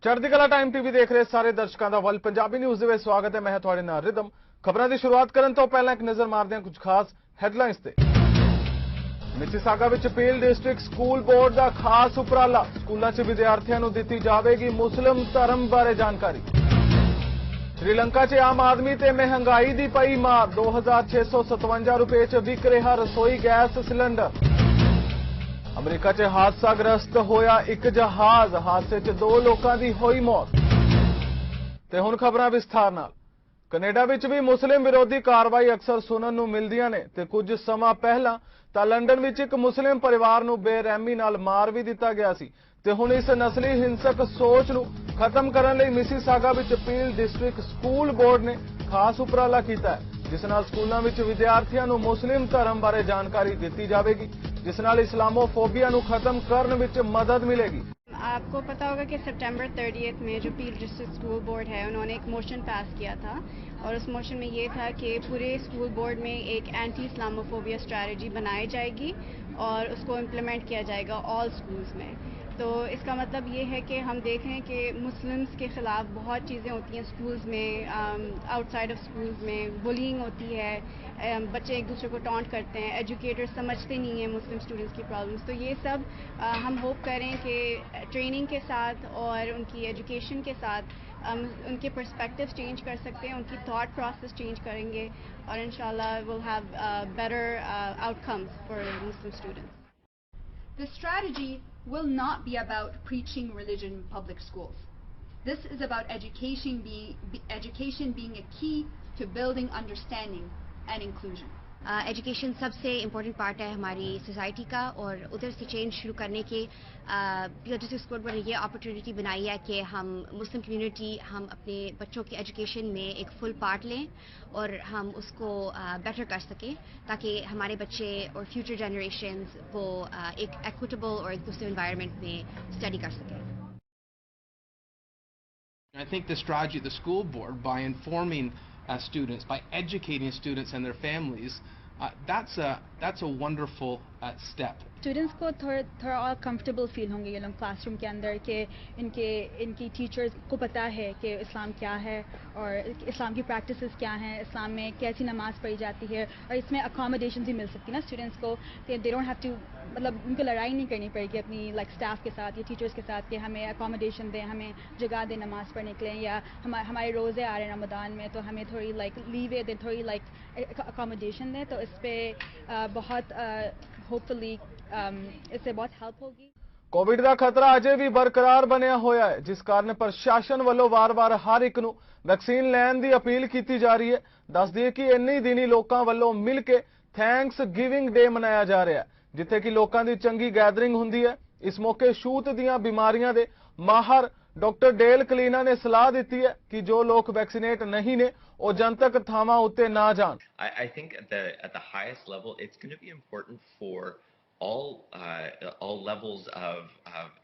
ਚੜ੍ਹਦੀ ਕਲਾ time TV ਦੇਖ ਰਹੇ ਸਾਰੇ ਦਰਸ਼ਕਾਂ ਦਾ ਵੱਲ ਪੰਜਾਬੀ ਨਿਊਜ਼ ਦੇ ਵਿੱਚ ਸਵਾਗਤ ਹੈ। ਮੈਂ ਤੁਹਾਡੇ ਨਾਲ ਰਿਦਮ। ਖਬਰਾਂ ਦੀ ਸ਼ੁਰੂਆਤ ਕਰਨ ਤੋਂ ਪਹਿਲਾਂ ਇੱਕ ਨਜ਼ਰ ਮਾਰਦੇ ਹਾਂ ਕੁਝ ਖਾਸ ਹੈਡਲਾਈਨਸ ਤੇ। ਮਿਸੀਸਾਗਾ ਵਿੱਚ ਪੀਲ ਡਿਸਟ੍ਰਿਕਟ ਸਕੂਲ ਬੋਰਡ ਦਾ ਖਾਸ ਉਪਰਾਲਾ, ਸਕੂਲਾਂ 'ਚ ਵਿਦਿਆਰਥੀਆਂ ਨੂੰ ਦਿੱਤੀ ਜਾਵੇਗੀ ਮੁਸਲਿਮ ਧਰਮ ਬਾਰੇ ਜਾਣਕਾਰੀ। श्रीलंका 'ਚ ਆਮ ਆਦਮੀ ਤੇ ਮਹਿੰਗਾਈ ਦੀ ਪਈ ਮਾਰ, 2657 ਰੁਪਏ 'ਚ ਵਿਕ ਰਿਹਾ ਰਸੋਈ ਗੈਸ ਸਿਲੰਡਰ। ਅਮਰੀਕਾ 'ਚ ਹਾਦਸਾਗ੍ਰਸਤ ਹੋਇਆ ਇੱਕ ਜਹਾਜ਼, ਹਾਦਸੇ 'ਚ 2 ਲੋਕਾਂ ਦੀ ਹੋਈ ਮੌਤ। ਤੇ ਹੁਣ ਖਬਰਾਂ ਵਿਸਥਾਰ ਨਾਲ। ਕੈਨੇਡਾ ਵਿੱਚ ਵੀ ਮੁਸਲਿਮ ਵਿਰੋਧੀ ਕਾਰਵਾਈ ਅਕਸਰ ਸੁਣਨ ਨੂੰ ਮਿਲਦੀਆਂ ਨੇ ਤੇ ਕੁਝ ਸਮਾਂ ਪਹਿਲਾਂ ਤਾਂ ਲੰਡਨ ਵਿੱਚ ਇੱਕ ਮੁਸਲਿਮ ਪਰਿਵਾਰ ਨੂੰ ਬੇਰਹਿਮੀ ਨਾਲ ਮਾਰ ਵੀ ਦਿੱਤਾ ਗਿਆ ਸੀ ਤੇ ਹੁਣ ਇਸ ਨਸਲੀ ਹਿੰਸਕ ਸੋਚ ਨੂੰ ਖਤਮ ਕਰਨ ਲਈ ਮਿਸੀਸਾਗਾ ਵਿੱਚ ਪੀਲ ਡਿਸਟ੍ਰਿਕਟ ਸਕੂਲ ਬੋਰਡ ਨੇ ਖਾਸ ਉਪਰਾਲਾ ਕੀਤਾ ਹੈ, ਜਿਸ ਨਾਲ ਸਕੂਲਾਂ ਵਿੱਚ ਵਿਦਿਆਰਥੀਆਂ ਨੂੰ ਮੁਸਲਿਮ ਧਰਮ ਬਾਰੇ ਜਾਣਕਾਰੀ ਦਿੱਤੀ ਜਾਵੇਗੀ, जिस नाल इस्लामोफोबिया ਨੂੰ खत्म करने ਵਿੱਚ मदद मिलेगी। आपको पता होगा कि सितंबर 30 में जो पील डिस्ट्रिक्ट स्कूल बोर्ड है उन्होंने एक मोशन पास किया था और उस मोशन में ये था कि पूरे स्कूल बोर्ड में एक एंटी इस्लामोफोबिया स्ट्रैटेजी बनाई जाएगी और उसको इम्प्लीमेंट किया जाएगा ऑल स्कूल्स में। तो इसका मतलब ये है कि हम देख रहे हैं कि मुस्लिम्स के ख़िलाफ़ बहुत चीज़ें होती हैं स्कूल्स में, आउटसाइड ऑफ स्कूल्स में बुलिंग होती है, बच्चे एक दूसरे को टॉन्ट करते हैं, एजुकेटर्स समझते नहीं हैं मुस्लिम स्टूडेंट्स की प्रॉब्लम्स। तो ये सब हम होप करें कि ट्रेनिंग के साथ और उनकी एजुकेशन के साथ उनके पर्सपेक्टिव्स चेंज कर सकते हैं, उनकी थॉट प्रोसेस चेंज करेंगे और इंशाल्लाह will have better outcomes for Muslim students. The strategy will not be about preaching religion in public schools. This is about education being a key to building understanding and inclusion. Education सबसे important part है हमारी society का और उधर से change शुरू करने के डिस्ट्रिक्ट स्कूल पर ये अपॉर्चुनिटी बनाई है कि हम मुस्लिम कम्युनिटी हम अपने बच्चों के एजुकेशन में एक फुल पार्ट लें और हम उसको बेटर कर सकें ताकि हमारे बच्चे और फ्यूचर जनरेशन्स वो एक इक्विटेबल और इंक्लूसिव एनवायरनमेंट में स्टडी कर सकें। I think the strategy of the school board, by informing students, by educating students and their families, that's a wonderful step. Students को थोड़ा और कंफर्टेबल फील होंगे ये लोग क्लासरूम के अंदर कि इनकी टीचर्स को पता है कि इस्लाम क्या है और इस्लाम की प्रैक्टिसेस क्या हैं, इस्लाम में कैसी नमाज पढ़ी जाती है और इसमें अकोमोडेशन भी मिल सकती है ना स्टूडेंट्स को कि दे डोंट हैव टू मतलब उनको लड़ाई नहीं करनी पड़ेगी अपनी स्टाफ के साथ या टीचर्स के साथ कि हमें अकोमोडेशन दें, हमें जगह दें नमाज पढ़ने के लिए, या हमारे रोज़े आ रहे हैं रमज़ान में तो हमें थोड़ी लीवे दें, थोड़ी अकोमोडेशन दें। तो इस पर बहुत होपफुली इससे बहुत हेल्प होगी। कोविड ਦਾ ਖਤਰਾ ਅਜੇ ਵੀ ਬਰਕਰਾਰ ਬਣਿਆ ਹੋਇਆ ਹੈ, ਜਿਸ ਕਾਰਨ ਪ੍ਰਸ਼ਾਸਨ ਵੱਲੋਂ ਵਾਰ-ਵਾਰ ਹਰ ਇੱਕ ਨੂੰ ਵੈਕਸੀਨ ਲੈਣ ਦੀ ਅਪੀਲ ਕੀਤੀ ਜਾ ਰਹੀ ਹੈ। ਦੱਸ ਦਈਏ ਕਿ ਇੰਨੇ ਦਿਨੀ ਲੋਕਾਂ ਵੱਲੋਂ ਮਿਲ ਕੇ ਥੈਂਕਸ ਗਿਵਿੰਗ ਡੇ ਮਨਾਇਆ ਜਾ ਰਿਹਾ ਹੈ, ਜਿੱਥੇ ਕਿ ਲੋਕਾਂ ਦੀ ਚੰਗੀ ਗੈਦਰਿੰਗ ਹੁੰਦੀ ਹੈ। ਇਸ ਮੌਕੇ ਛੂਤ ਦੀਆਂ ਬਿਮਾਰੀਆਂ ਦੇ ਮਾਹਰ ਡਾਕਟਰ ਡੇਲ ਕਲੀਨਾ ਨੇ ਸਲਾਹ ਦਿੱਤੀ ਹੈ ਕਿ ਜੋ ਲੋਕ ਵੈਕਸੀਨੇਟ ਨਹੀਂ ਨੇ ਉਹ ਜਨਤਕ ਥਾਵਾਂ ਉੱਤੇ ਨਾ ਜਾਣ। I think at the highest level it's going to be important for all levels of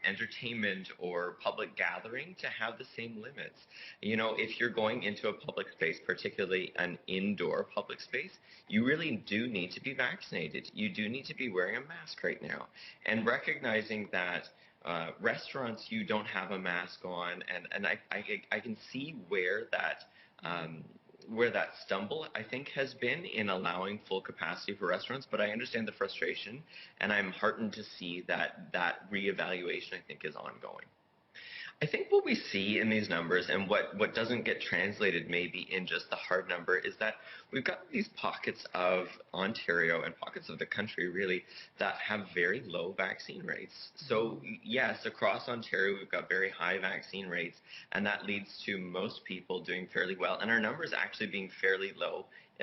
entertainment or public gathering to have the same limits. You know, if you're going into a public space, particularly an indoor public space, you really do need to be vaccinated. You do need to be wearing a mask right now. And recognizing that restaurants, you don't have a mask on, and I can see where that stumble, I think, has been in allowing full capacity for restaurants, but I understand the frustration, and I'm heartened to see that reevaluation, I think, is ongoing. I think what we see in these numbers, and what doesn't get translated maybe in just the hard number, is that we've got these pockets of Ontario and pockets of the country really that have very low vaccine rates. So yes, across Ontario we've got very high vaccine rates, and that leads to most people doing fairly well, and our numbers actually being fairly low,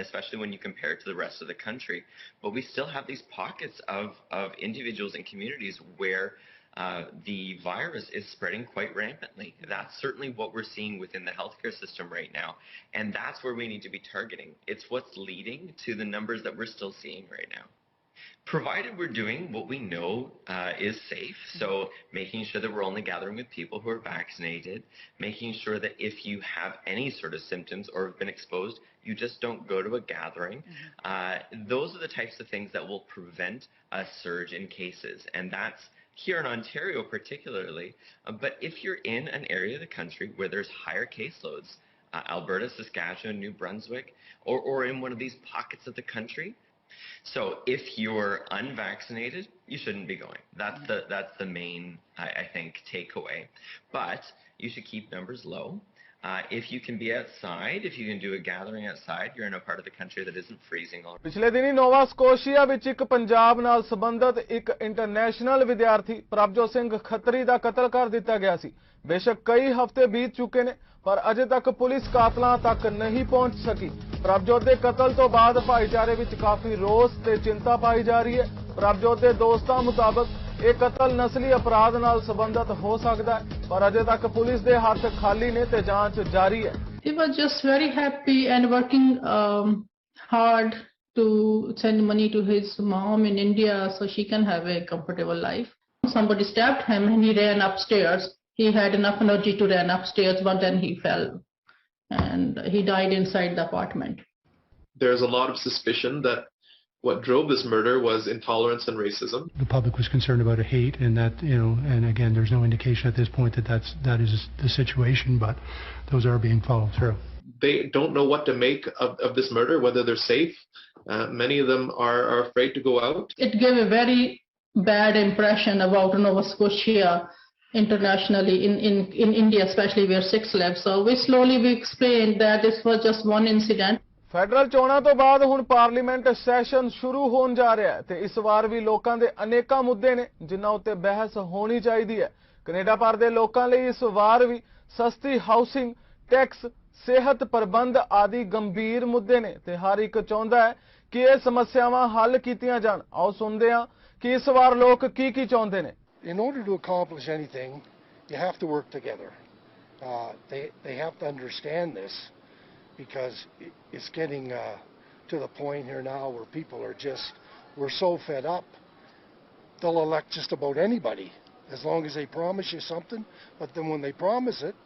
especially when you compare it to the rest of the country. But we still have these pockets of individuals and communities where the virus is spreading quite rampantly. That's certainly what we're seeing within the healthcare system right now, and that's where we need to be targeting. It's what's leading to the numbers that we're still seeing right now. Provided we're doing what we know is safe, so making sure that we're only gathering with people who are vaccinated, making sure that if you have any sort of symptoms or have been exposed, you just don't go to a gathering. Those are the types of things that will prevent a surge in cases, and here in Ontario particularly, but if you're in an area of the country where there's higher caseloads, Alberta, Saskatchewan, New Brunswick, or in one of these pockets of the country, so if you're unvaccinated, you shouldn't be going. That's the main, I think, takeaway. But you should keep numbers low. If you can be outside, if you can do a gathering outside, you're in a part of the country that isn't freezing already. ਪਿਛਲੇ ਦਿਨੀ ਨੋਵਾ Scotia ਵਿੱਚ ਇੱਕ ਪੰਜਾਬ ਨਾਲ ਸੰਬੰਧਿਤ ਇੱਕ international ਵਿਦਿਆਰਥੀ ਪ੍ਰਭਜੋਤ ਸਿੰਘ ਖੱਤਰੀ ਦਾ ਕਤਲ ਕਰ ਦਿੱਤਾ ਗਿਆ ਸੀ। ਬੇਸ਼ੱਕ ਕਈ ਹਫ਼ਤੇ ਬੀਤ ਚੁੱਕੇ ਨੇ ਪਰ ਅਜੇ ਤੱਕ ਪੁਲਿਸ ਕਾਤਲਾਂ ਤੱਕ ਨਹੀਂ ਪਹੁੰਚ ਸਕੀ। ਪ੍ਰਭਜੋਤ ਦੇ ਕਤਲ ਤੋਂ ਬਾਅਦ ਭਾਈਚਾਰੇ ਵਿੱਚ ਕਾਫੀ ਰੋਸ ਤੇ ਚਿੰਤਾ ਪਾਈ ਜਾ ਰਹੀ ਹੈ। ਪ੍ਰਭਜੋਤ ਦੇ ਦੋਸਤਾਂ ਮੁਤਾਬਕ ਇਹ ਕਤਲ ਨਸਲੀ ਅਪਰਾਧ ਨਾਲ ਸੰਬੰਧਿਤ ਹੋ ਸਕਦਾ ਹੈ ਪਰ ਅਜੇ ਤੱਕ ਪੁਲਿਸ ਦੇ ਹੱਥ ਖਾਲੀ ਨੇ ਤੇ ਜਾਂਚ ਜਾਰੀ ਹੈ। He was just very happy and working hard to send money to his mom in India so she can have a comfortable life. Somebody stabbed him and he ran upstairs. He had enough energy to run upstairs, but then he fell and he died inside the apartment. There's a lot of suspicion that what drove this murder was intolerance and racism. The public was concerned about a hate, and that, and again, there's no indication at this point that that is the situation, but those are being followed through. They don't know what to make of this murder, whether they're safe. Many of them are afraid to go out. It gave a very bad impression about Nova Scotia internationally, in India especially, where 6 live. So we explained that this was just one incident. Federal ਚੋਣਾਂ ਤੋਂ ਬਾਅਦ ਹੁਣ parliament session ਸ਼ੁਰੂ ਹੋਣ ਜਾ ਰਿਹਾ ਹੈ ਤੇ ਇਸ ਵਾਰ ਵੀ ਲੋਕਾਂ ਦੇ ਅਨੇਕਾਂ ਮੁੱਦੇ ਨੇ ਜਿਨ੍ਹਾਂ ਉੱਤੇ ਬਹਿਸ ਹੋਣੀ ਚਾਹੀਦੀ ਹੈ। ਕੈਨੇਡਾ ਭਰ ਦੇ ਲੋਕਾਂ ਲਈ ਇਸ ਵਾਰ ਵੀ ਸਸਤੀ ਹਾਊਸਿੰਗ, ਟੈਕਸ, ਸਿਹਤ ਪ੍ਰਬੰਧ ਆਦਿ ਗੰਭੀਰ ਮੁੱਦੇ ਨੇ ਤੇ ਹਰ ਇੱਕ ਚਾਹੁੰਦਾ ਹੈ ਕਿ ਇਹ ਸਮੱਸਿਆਵਾਂ ਹੱਲ ਕੀਤੀਆਂ ਜਾਣ। ਆਓ ਸੁਣਦੇ ਹਾਂ ਕਿ ਇਸ ਵਾਰ ਲੋਕ ਕੀ ਚਾਹੁੰਦੇ ਨੇ। In order to accomplish anything, you have to work together. They have to understand this. Because it's getting to the point here now where people are we're so fed up, they'll elect just about anybody as long as they promise you something, but then when they promise it,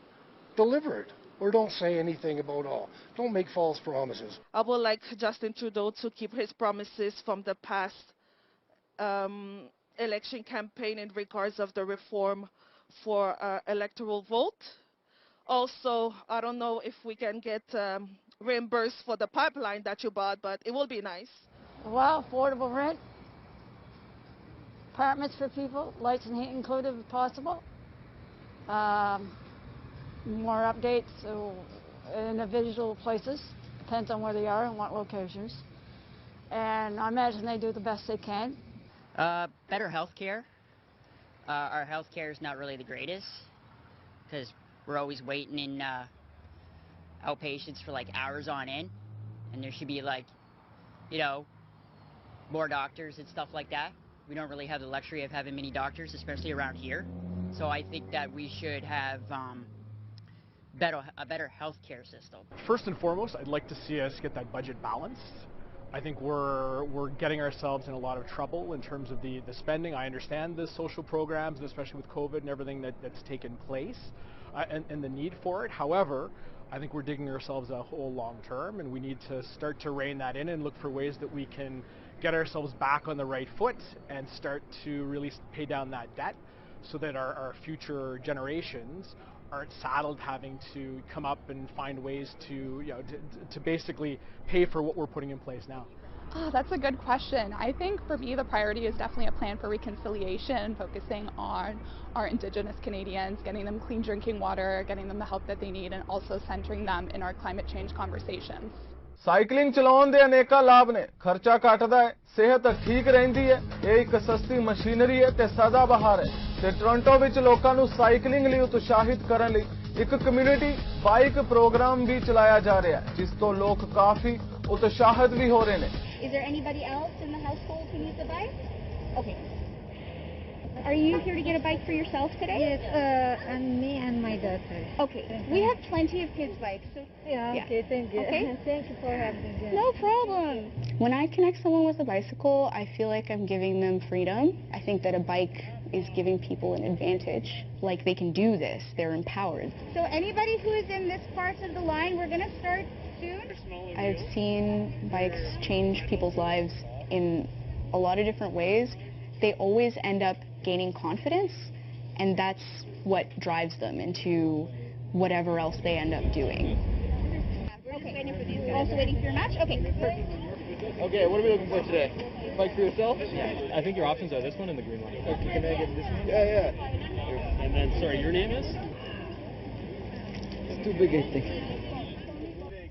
deliver it, or don't say anything about all. Don't make false promises. I would like Justin Trudeau to keep his promises from the past election campaign in regards of the reform for electoral vote. Also, I don't know if we can get reimbursed for the pipeline that you bought, but it will be nice. Well, affordable rent, apartments for people, lights and heat included if possible. More updates in the visual places, depends on where they are and what locations. And I imagine they do the best they can. Better health care. Our health care is not really the greatest because we're always waiting in outpatients for like hours on end, and there should be like, more doctors and stuff like that. We don't really have the luxury of having many doctors, especially around here. So I think that we should have a better health care system. First and foremost, I'd like to see us get that budget balanced. I think we're getting ourselves in a lot of trouble in terms of the spending. I understand the social programs, and especially with COVID and everything that's taken place, and the need for it. However, I think we're digging ourselves a hole long term, and we need to start to rein that in and look for ways that we can get ourselves back on the right foot and start to really pay down that debt so that our future generations aren't saddled having to come up and find ways to basically pay for what we're putting in place now. Oh, that's a good question. I think for me the priority is definitely a plan for reconciliation, focusing on our Indigenous Canadians, getting them clean drinking water, getting them the help that they need, and also centering them in our climate change conversations. Cycling ਚਲਾਉਣ ਦੇ ਅਨੇਕਾਂ ਲਾਭ ਨੇ। ਖਰਚਾ ਘਟਦਾ ਹੈ, ਸਿਹਤ ਠੀਕ ਰਹਿੰਦੀ ਹੈ, ਇਹ ਇੱਕ ਸਸਤੀ ਮਸ਼ੀਨਰੀ ਹੈ ਤੇ ਸਦਾ ਬਹਾਰ ਹੈ ਤੇ ਟੋਰਾਂਟੋ ਵਿੱਚ ਲੋਕਾਂ ਨੂੰ ਸਾਈਕਲਿੰਗ ਲਈ ਉਤਸ਼ਾਹਿਤ ਕਰਨ ਲਈ ਇੱਕ ਕਮਿਊਨਿਟੀ ਬਾਈਕ ਪ੍ਰੋਗਰਾਮ ਵੀ ਚਲਾਇਆ ਜਾ ਰਿਹਾ ਹੈ ਜਿਸ ਤੋਂ ਲੋਕ ਕਾਫੀ ਉਤਸ਼ਾਹਿਤ ਵੀ ਹੋ ਰਹੇ ਨੇ। Is there anybody else in the household who needs a bike? Okay. Are you here to get a bike for yourself today? Yes, and me and my daughter. Okay. We have plenty of kids' bikes. So yeah, okay, thank you. Okay? Thank you for having me. No problem. When I connect someone with a bicycle, I feel like I'm giving them freedom. I think that a bike is giving people an advantage. Like they can do this. They're empowered. So anybody who is in this part of the line, we're going to start soon. I've seen bikes change people's lives in a lot of different ways. They always end up gaining confidence, and that's what drives them into whatever else they end up doing. Okay. Also waiting for your match? Okay, perfect. Okay, what are we looking for today? Bike for yourself? Yeah. I think your options are this one and the green one. Okay, can I get this one? Yeah. And then, sorry, your name is? It's too big, I think.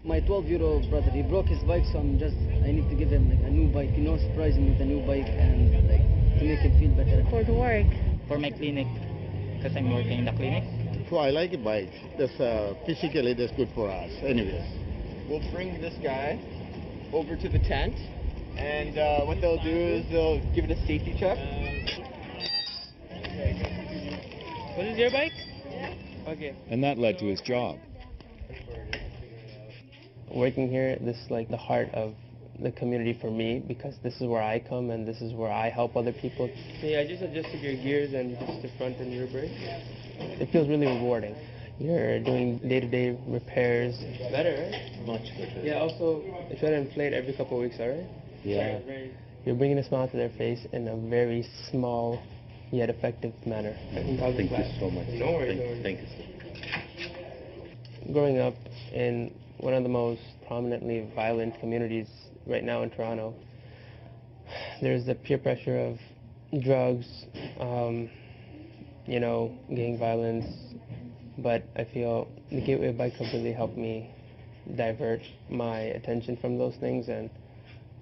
My 12-year-old brother, he broke his bike, so I need to give him like a new bike, surprise him with a new bike and like to make him feel better. For the work. For my clinic, because I'm working in the clinic. So I like a bike. Physically, that's good for us. Anyways. We'll bring this guy over to the tent, and what they'll do is they'll give it a safety check. What is your bike? Okay. And that led to his job. Working here, this is like the heart of the community for me, because this is where I come and this is where I help other people. Yeah, I just adjusted your gears and just the front and rear brake. It feels really rewarding. You're doing day-to-day repairs. Better, right? Much better. Yeah, also, I try to inflate every couple of weeks, all right? Yeah. You're bringing a smile to their face in a very small yet effective manner. Thank you so much. No worries. Thank you. Growing up in one of the most prominently violent communities right now in Toronto, there's the peer pressure of drugs, gang violence, but I feel the Gateway Bike Club really helped me divert my attention from those things and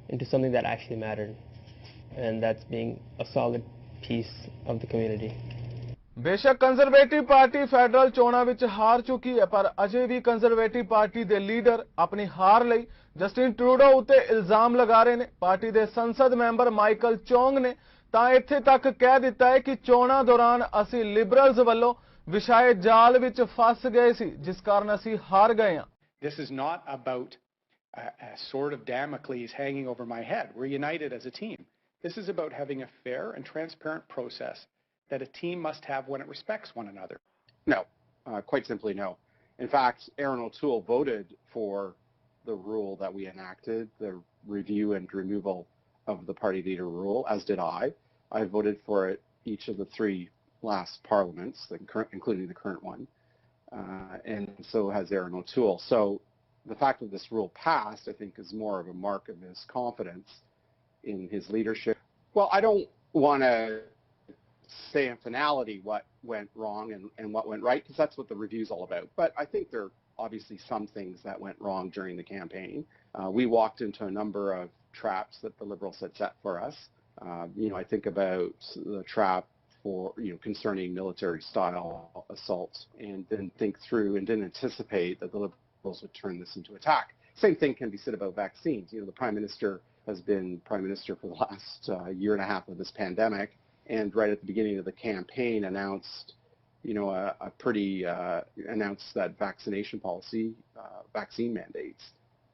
into something that actually mattered, and that's being a solid piece of the community. बेशक conservative party federal चोणां विच हार चुकी है, पर अजे भी conservative party दे leader अपनी हार लई जस्टिन ट्रूडो उत्ते इल्जाम लगा रहे ने। पार्टी दे संसद मैंबर माइकल चोंग ने तां इत्थे तक कह दिता है कि चोणां दौरान असी लिबरल्स वल्लों विछाए जाल विच फस गए सी, जिस कारण असी हार गए हां। This is not about a sword of Damocles hanging over my head. We're united as a team. This is about having a fair and transparent process that a team must have when it respects one another. No, quite simply no. In fact, Aaron O'Toole voted for the rule that we enacted, the review and removal of the party leader rule, as did I. I voted for it each of the three last parliaments, including the current one, and so has Aaron O'Toole. So the fact that this rule passed, I think, is more of a mark of his confidence in his leadership. Well, I don't want to say in finality what went wrong and what went right, because that's what the review's all about. But I think there are obviously some things that went wrong during the campaign. We walked into a number of traps that the Liberals had set for us. I think about the trap for, concerning military-style assaults, and didn't think through and didn't anticipate that the Liberals would turn this into attack. Same thing can be said about vaccines. The Prime Minister has been Prime Minister for the last year and a half of this pandemic, and right at the beginning of the campaign announced, announced that vaccination policy, vaccine mandates.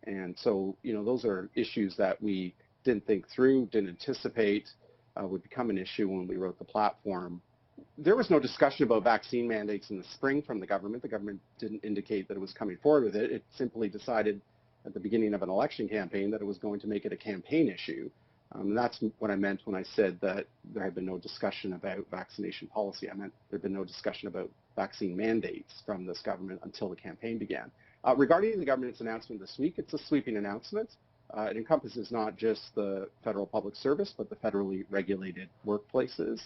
And so, those are issues that we didn't think through, didn't anticipate would become an issue when we wrote the platform. There was no discussion about vaccine mandates in the spring from the government. The government didn't indicate that it was coming forward with it. It simply decided at the beginning of an election campaign that it was going to make it a campaign issue. And that's what I meant when I said that there had been no discussion about vaccination policy. I meant there had been no discussion about vaccine mandates from this government until the campaign began. Regarding the government's announcement this week, it's a sweeping announcement. It encompasses not just the federal public service, but the federally regulated workplaces,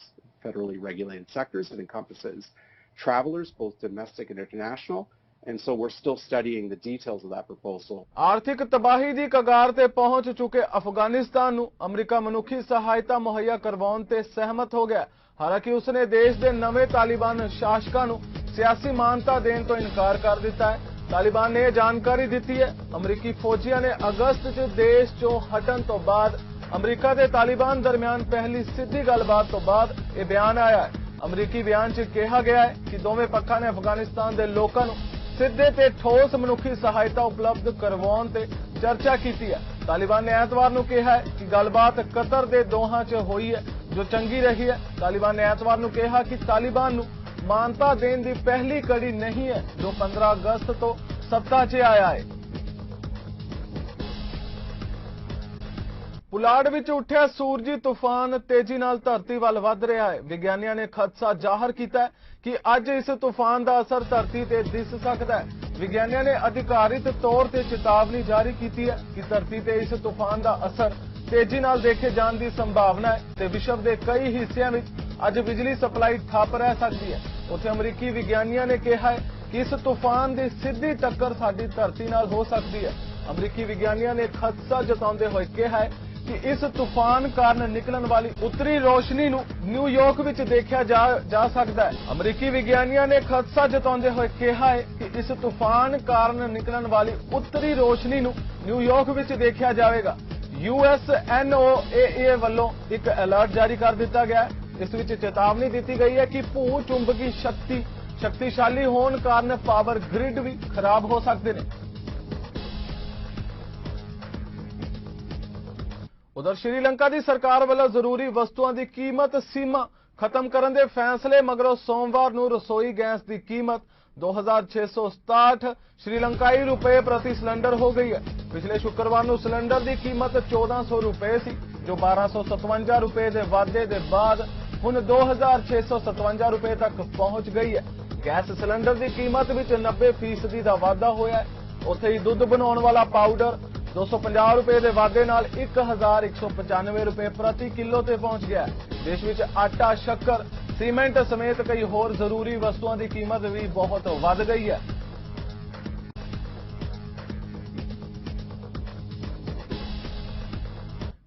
federally regulated sectors. It encompasses travelers, both domestic and international. And so we're still studying the details of that proposal. आर्थिक तबाही दी कगार ते पहुंच चुके अफगानिस्तान नूं अमरीका मनुखी सहायता मुहैया करवाउण ते सहमत हो गया। हालांकि उसने देश दे नवे तालिबान शासकां नूं सियासी मानता देण तो इनकार कर दिता है। तालिबान ने यह जानकारी दी है। अमरीकी फौजियां ने अगस्त च देश चों हटण तो बाद अमरीका दे तालिबान दरमियान पहली सीधी गलबात तो बाद यह बयान आया है। अमरीकी बयान च कहा गया है कि दोवें पक्षां ने अफगानिस्तान दे लोकां नूं सिद्धे ते ठोस मनुखी सहायता उपलब्ध करवाउण ते चर्चा की है। तालिबान ने ऐतवार नूं कहा है कि गलबात कतर दे दोहां च होई है, जो चंगी रही है। तालिबान ने ऐतवार नूं कहा कि तालिबान नूं मानता देण दी पहली कड़ी नहीं है, जो 15 अगस्त तो सत्ता च आया है। ਪੁਲਾੜ ਵਿੱਚ ਉੱਠਿਆ ਸੂਰਜੀ ਤੂਫਾਨ ਤੇਜ਼ੀ ਨਾਲ ਧਰਤੀ ਵੱਲ ਵੱਧ ਰਿਹਾ ਹੈ। ਵਿਗਿਆਨੀਆਂ ਨੇ ਖਦਸ਼ਾ ਜ਼ਾਹਰ ਕੀਤਾ ਹੈ ਕਿ ਅੱਜ ਇਸ ਤੂਫਾਨ ਦਾ ਅਸਰ ਧਰਤੀ ਤੇ ਦਿਸ ਸਕਦਾ ਹੈ। ਵਿਗਿਆਨੀਆਂ ਨੇ ਅਧਿਕਾਰਿਤ ਤੌਰ ਤੇ ਚੇਤਾਵਨੀ ਜਾਰੀ ਕੀਤੀ ਹੈ ਕਿ ਧਰਤੀ ਤੇ ਇਸ ਤੂਫਾਨ ਦਾ ਅਸਰ ਤੇਜ਼ੀ ਨਾਲ ਦੇਖੇ ਜਾਣ ਦੀ ਸੰਭਾਵਨਾ ਹੈ ਤੇ ਵਿਸ਼ਵ ਦੇ ਕਈ ਹਿੱਸਿਆਂ ਵਿੱਚ ਅੱਜ ਬਿਜਲੀ ਸਪਲਾਈ ਠੱਪ ਰਹਿ ਸਕਦੀ ਹੈ। ਉੱਥੇ ਅਮਰੀਕੀ ਵਿਗਿਆਨੀਆਂ ਨੇ ਕਿਹਾ ਹੈ ਕਿ ਇਸ ਤੂਫਾਨ ਦੀ ਸਿੱਧੀ ਟੱਕਰ ਸਾਡੀ ਧਰਤੀ ਨਾਲ ਹੋ ਸਕਦੀ ਹੈ। ਅਮਰੀਕੀ ਵਿਗਿਆਨੀਆਂ ਨੇ ਖਦਸ਼ਾ ਜਤਾਉਂਦੇ ਹੋਏ ਕਿਹਾ ਹੈ ਕਿ ਇਸ ਤੂਫਾਨ ਕਾਰਨ ਨਿਕਲਣ ਵਾਲੀ ਉੱਤਰੀ ਰੋਸ਼ਨੀ ਨੂੰ ਨਿਊਯਾਰਕ ਵਿੱਚ ਦੇਖਿਆ ਜਾ ਸਕਦਾ ਹੈ। ਅਮਰੀਕੀ ਵਿਗਿਆਨੀਆਂ ਨੇ ਖਦਸ਼ਾ ਜਤਾਉਂਦੇ ਹੋਏ ਕਿਹਾ ਹੈ ਕਿ ਇਸ ਤੂਫਾਨ ਕਾਰਨ ਨਿਕਲਣ ਵਾਲੀ ਉੱਤਰੀ ਰੋਸ਼ਨੀ ਨੂੰ ਨਿਊਯਾਰਕ ਵਿੱਚ ਦੇਖਿਆ ਜਾਵੇਗਾ। USNOAA ਵੱਲੋਂ ਇੱਕ ਅਲਰਟ ਜਾਰੀ ਕਰ ਦਿੱਤਾ ਗਿਆ ਹੈ। ਇਸ ਵਿੱਚ ਚੇਤਾਵਨੀ ਦਿੱਤੀ ਗਈ ਹੈ ਕਿ ਭੂ ਚੁੰਬਕੀ ਸ਼ਕਤੀਸ਼ਾਲੀ ਹੋਣ ਕਾਰਨ ਪਾਵਰ ਗ੍ਰਿਡ ਵੀ ਖਰਾਬ ਹੋ ਸਕਦੇ ਨੇ। ਉਧਰ ਸ਼੍ਰੀਲੰਕਾ ਦੀ ਸਰਕਾਰ ਵੱਲੋਂ ਜ਼ਰੂਰੀ ਵਸਤੂਆਂ ਦੀ ਕੀਮਤ ਸੀਮਾ ਖਤਮ ਕਰਨ ਦੇ ਫੈਸਲੇ ਮਗਰੋਂ ਸੋਮਵਾਰ ਨੂੰ ਰਸੋਈ ਗੈਸ ਦੀ ਕੀਮਤ 2667 ਸ਼੍ਰੀਲੰਕਾਈ ਰੁਪਏ ਪ੍ਰਤੀ ਸਿਲੰਡਰ ਹੋ ਗਈ ਹੈ। ਪਿਛਲੇ ਸ਼ੁੱਕਰਵਾਰ ਨੂੰ ਸਿਲੰਡਰ ਦੀ ਕੀਮਤ 1400 ਰੁਪਏ ਸੀ, ਜੋ 1257 ਰੁਪਏ ਦੇ ਵਾਧੇ ਦੇ ਬਾਅਦ ਹੁਣ 2657 ਰੁਪਏ ਤੱਕ ਪਹੁੰਚ ਗਈ ਹੈ। ਗੈਸ ਸਿਲੰਡਰ ਦੀ ਕੀਮਤ ਵਿੱਚ 90% ਦਾ ਵਾਧਾ ਹੋਇਆ ਹੈ। ਉੱਥੇ ਹੀ ਦੁੱਧ ਬਣਾਉਣ ਵਾਲਾ ਪਾਊਡਰ 250 ਰੁਪਏ ਦੇ ਵਾਧੇ ਨਾਲ 1195 ਰੁਪਏ ਪ੍ਰਤੀ ਕਿਲੋ ਤੇ ਪਹੁੰਚ ਗਿਆ ਹੈ। ਦੇਸ਼ ਵਿੱਚ ਆਟਾ, ਸ਼ੱਕਰ, ਸੀਮੈਂਟ ਸਮੇਤ ਕਈ ਹੋਰ ਜ਼ਰੂਰੀ ਵਸਤੂਆਂ ਦੀ ਕੀਮਤ ਵੀ ਬਹੁਤ ਵੱਧ ਗਈ ਹੈ।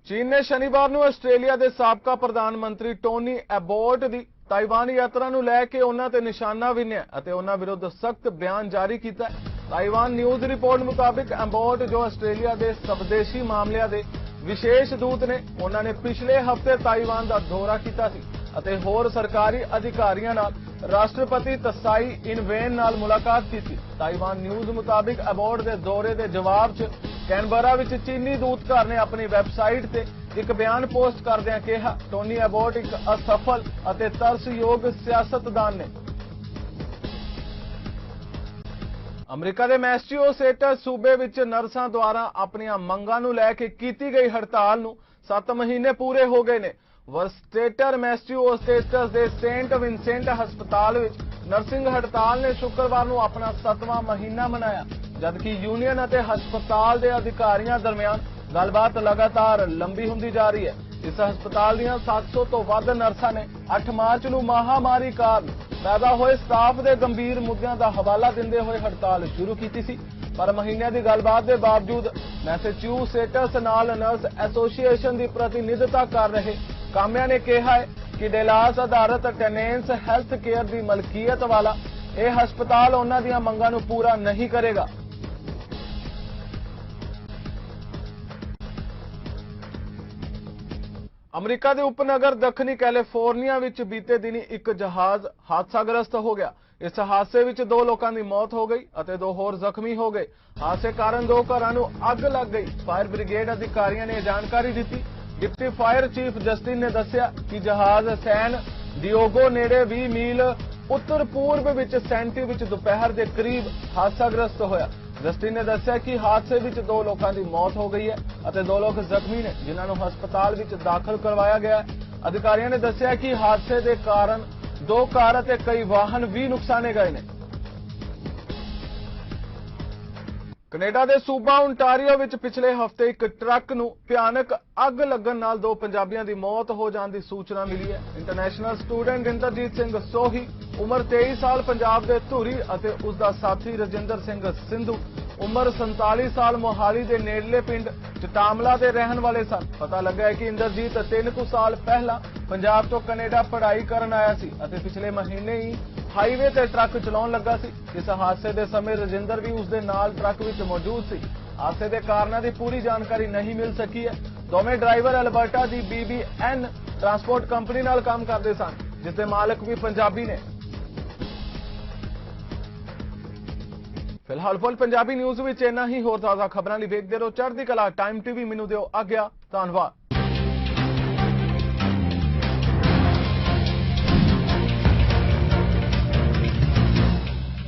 ਚੀਨ ਨੇ ਸ਼ਨੀਵਾਰ ਨੂੰ ਆਸਟ੍ਰੇਲੀਆ ਦੇ ਸਾਬਕਾ ਪ੍ਰਧਾਨ ਮੰਤਰੀ ਟੋਨੀ ਐਬੋਟ ਦੀ ਤਾਈਵਾਨ ਯਾਤਰਾ ਨੂੰ ਲੈ ਕੇ ਉਹਨਾਂ ਤੇ ਨਿਸ਼ਾਨਾ ਵਿੰਨਿਆ ਅਤੇ ਉਹਨਾਂ ਵਿਰੁੱਧ ਸਖਤ ਬਿਆਨ ਜਾਰੀ ਕੀਤਾ। ਤਾਈਵਾਨ ਨਿਊਜ਼ ਰਿਪੋਰਟ ਮੁਤਾਬਿਕ ਐਬੋਟ, ਜੋ ਆਸਟ੍ਰੇਲੀਆ ਦੇ ਸਵਦੇਸ਼ੀ ਮਾਮਲਿਆਂ ਦੇ ਵਿਸ਼ੇਸ਼ ਦੂਤ ਨੇ, ਉਹਨਾਂ ਨੇ ਪਿਛਲੇ ਹਫ਼ਤੇ ਤਾਈਵਾਨ ਦਾ ਦੌਰਾ ਕੀਤਾ ਸੀ ਅਤੇ ਹੋਰ ਸਰਕਾਰੀ ਅਧਿਕਾਰੀਆਂ ਨਾਲ ਰਾਸ਼ਟਰਪਤੀ ਤਸਾਈ ਇਨਵੇਨ ਨਾਲ ਮੁਲਾਕਾਤ ਕੀਤੀ। ਤਾਈਵਾਨ ਨਿਊਜ਼ ਮੁਤਾਬਿਕ ਐਬੋਟ ਦੇ ਦੌਰੇ ਦੇ ਜਵਾਬ 'ਚ ਕੈਨਬਰਾ ਵਿੱਚ ਚੀਨੀ ਦੂਤਘਰ ਨੇ ਆਪਣੀ ਵੈਬਸਾਈਟ ਤੇ ਇੱਕ ਬਿਆਨ ਪੋਸਟ ਕਰਦਿਆਂ ਕਿਹਾ, ਟੋਨੀ ਐਬੋਟ ਇੱਕ ਅਸਫਲ ਅਤੇ ਤਰਸਯੋਗ ਸਿਆਸਤਦਾਨ ਨੇ। ਅਮਰੀਕਾ ਦੇ ਮੈਸੇਚਿਉਸੇਟਸ ਸੂਬੇ ਵਿੱਚ ਨਰਸਾਂ ਦੁਆਰਾ ਆਪਣੀਆਂ ਮੰਗਾਂ ਨੂੰ ਲੈ ਕੇ ਕੀਤੀ ਗਈ ਹੜਤਾਲ ਨੂੰ 7 ਮਹੀਨੇ ਪੂਰੇ ਹੋ ਗਏ ਨੇ। ਵਰਸਟੇਟਰ ਮੈਸੇਚਿਉਸੇਟਸ ਦੇ ਸੇਂਟ ਵਿਨਸੈਂਟ ਹਸਪਤਾਲ ਵਿੱਚ ਨਰਸਿੰਗ ਹੜਤਾਲ ਨੇ ਸ਼ੁੱਕਰਵਾਰ ਨੂੰ ਆਪਣਾ 7ਵਾਂ ਮਹੀਨਾ ਮਨਾਇਆ, ਜਦਕਿ ਯੂਨੀਅਨ ਅਤੇ ਹਸਪਤਾਲ ਦੇ ਅਧਿਕਾਰੀਆਂ ਦਰਮਿਆਨ ਗੱਲਬਾਤ ਲਗਾਤਾਰ ਲੰਬੀ ਹੁੰਦੀ ਜਾ ਰਹੀ ਹੈ। ਇਸ ਹਸਪਤਾਲ ਦੀਆਂ 700 ਤੋਂ ਵੱਧ ਨਰਸਾਂ ਨੇ 8 ਮਾਰਚ ਨੂੰ ਮਹਾਮਾਰੀ ਕਾਰਨ ਪੈਦਾ ਹੋਏ ਸਟਾਫ ਦੇ ਗੰਭੀਰ ਮੁੱਦਿਆਂ ਦਾ ਹਵਾਲਾ ਦਿੰਦੇ ਹੋਏ ਹੜਤਾਲ ਸ਼ੁਰੂ ਕੀਤੀ ਸੀ, ਪਰ ਮਹੀਨਿਆਂ ਦੀ ਗੱਲਬਾਤ ਦੇ ਬਾਵਜੂਦ ਮੈਸੇਚਿਉਸੇਟਸ ਨਾਲ ਨਰਸ ਐਸੋਸੀਏਸ਼ਨ ਦੀ ਪ੍ਰਤੀਨਿਧਤਾ ਕਰ ਰਹੇ ਕਾਮਿਆਂ ਨੇ ਕਿਹਾ ਹੈ ਕਿ ਡੇਲਾਸ ਆਧਾਰਿਤ ਟੈਨੈਂਸ ਹੈਲਥ ਕੇਅਰ ਦੀ ਮਲਕੀਅਤ ਵਾਲਾ ਇਹ ਹਸਪਤਾਲ ਉਹਨਾਂ ਦੀਆਂ ਮੰਗਾਂ ਨੂੰ ਪੂਰਾ ਨਹੀਂ ਕਰੇਗਾ। ਅਮਰੀਕਾ ਦੇ ਉਪਨਗਰ ਦੱਖਣੀ ਕੈਲੀਫੋਰਨੀਆ ਵਿੱਚ ਬੀਤੇ ਦਿਨੀ ਇੱਕ ਜਹਾਜ਼ ਹਾਦਸਾਗ੍ਰਸਤ ਹੋ ਗਿਆ। ਇਸ ਹਾਦਸੇ ਵਿੱਚ 2 ਲੋਕਾਂ ਦੀ ਮੌਤ ਹੋ ਗਈ ਅਤੇ 2 ਹੋਰ ਜ਼ਖਮੀ ਹੋ ਗਏ। ਹਾਦਸੇ ਕਾਰਨ 2 ਘਰਾਂ ਨੂੰ ਅੱਗ ਲੱਗ ਗਈ। ਫਾਇਰ ਬ੍ਰਿਗੇਡ ਅਧਿਕਾਰੀਆਂ ਨੇ ਜਾਣਕਾਰੀ ਦਿੱਤੀ। ਡਿਪਟੀ ਫਾਇਰ ਚੀਫ ਜਸਟਿਨ ਨੇ ਦੱਸਿਆ ਕਿ ਜਹਾਜ਼ ਸੈਨ ਡਿਓਗੋ ਨੇੜੇ 20 ਮੀਲ ਉੱਤਰ ਪੂਰਬ ਵਿੱਚ ਸੈਂਟੀ ਵਿੱਚ ਦੁਪਹਿਰ ਦੇ ਕਰੀਬ ਹਾਦਸਾਗ੍ਰਸਤ ਹੋਇਆ। ਜਸਟਿਨ ਨੇ ਦੱਸਿਆ ਕਿ ਹਾਦਸੇ ਵਿੱਚ 2 ਲੋਕਾਂ ਦੀ ਮੌਤ ਹੋ ਗਈ ਹੈ ਅਤੇ 2 ਲੋਕ ਜ਼ਖਮੀ ਨੇ, ਜਿਨ੍ਹਾਂ ਨੂੰ ਹਸਪਤਾਲ ਵਿੱਚ ਦਾਖਲ ਕਰਵਾਇਆ ਗਿਆ ਹੈ। ਅਧਿਕਾਰੀਆਂ ਨੇ ਦੱਸਿਆ ਕਿ ਹਾਦਸੇ ਦੇ ਕਾਰਨ 2 ਕਾਰ ਅਤੇ ਕਈ ਵਾਹਨ ਵੀ ਨੁਕਸਾਨੇ ਗਏ ਨੇ। ਕੈਨੇਡਾ ਦੇ ਸੂਬਾ ਓਨਟਾਰੀਓ ਵਿੱਚ ਪਿਛਲੇ ਹਫ਼ਤੇ ਇੱਕ ਟਰੱਕ ਨੂੰ ਭਿਆਨਕ ਅੱਗ ਲੱਗਣ ਨਾਲ 2 ਪੰਜਾਬੀਆਂ ਦੀ ਮੌਤ ਹੋ ਜਾਣ ਦੀ ਸੂਚਨਾ ਮਿਲੀ ਹੈ। ਇੰਟਰਨੈਸ਼ਨਲ ਸਟੂਡੈਂਟ ਇੰਦਰਜੀਤ ਸਿੰਘ ਸੋਹੀ, ਉਮਰ 23 ਸਾਲ, ਪੰਜਾਬ ਦੇ ਧੂਰੀ ਅਤੇ ਉਸ ਦਾ ਸਾਥੀ ਰਜਿੰਦਰ ਸਿੰਘ ਸਿੰਧੂ, ਉਮਰ 47 ਸਾਲ, ਮੋਹਾਲੀ ਦੇ ਨੇੜਲੇ ਪਿੰਡ ਚਟਾਮਲਾ ਦੇ ਰਹਿਣ ਵਾਲੇ ਸਨ। ਪਤਾ ਲੱਗਾ ਹੈ ਕਿ ਇੰਦਰਜੀਤ 3 ਕੁ ਸਾਲ ਪਹਿਲਾਂ ਪੰਜਾਬ ਤੋਂ ਕੈਨੇਡਾ ਪੜ੍ਹਾਈ ਕਰਨ ਆਇਆ ਸੀ ਅਤੇ ਪਿਛਲੇ ਮਹੀਨੇ ਹੀ ਹਾਈਵੇ ਤੇ ਟਰੱਕ ਚਲਾਉਣ ਲੱਗਾ ਸੀ। ਇਸ ਹਾਦਸੇ ਦੇ ਸਮੇਂ ਰਜਿੰਦਰ ਵੀ ਉਸ ਦੇ ਨਾਲ ਟਰੱਕ ਵਿੱਚ ਮੌਜੂਦ ਸੀ। ਹਾਦਸੇ ਦੇ ਕਾਰਨਾਂ ਦੀ ਪੂਰੀ ਜਾਣਕਾਰੀ ਨਹੀਂ ਮਿਲ ਸਕੀ ਹੈ। ਦੋਵੇਂ ਡਰਾਈਵਰ ਅਲਬਰਟਾ ਦੀ BBN ਟਰਾਂਸਪੋਰਟ ਕੰਪਨੀ ਨਾਲ ਕੰਮ ਕਰਦੇ ਸਨ, ਜਿਸ ਦੇ ਮਾਲਕ ਵੀ ਪੰਜਾਬੀ ਨੇ। ਫਿਲਹਾਲ ਪੰਜਾਬੀ ਨਿਊਜ਼ ਵਿੱਚ ਇੰਨਾ ਹੀ। ਹੋਰ ਤਾਜ਼ਾ ਖਬਰਾਂ ਲਈ ਵੇਖਦੇ ਰਹੋ ਚੜ੍ਹਦੀ ਕਲਾ ਟਾਈਮ TV। ਮੈਨੂੰ ਦਿਓ ਆਗਿਆ। ਧੰਨਵਾਦ।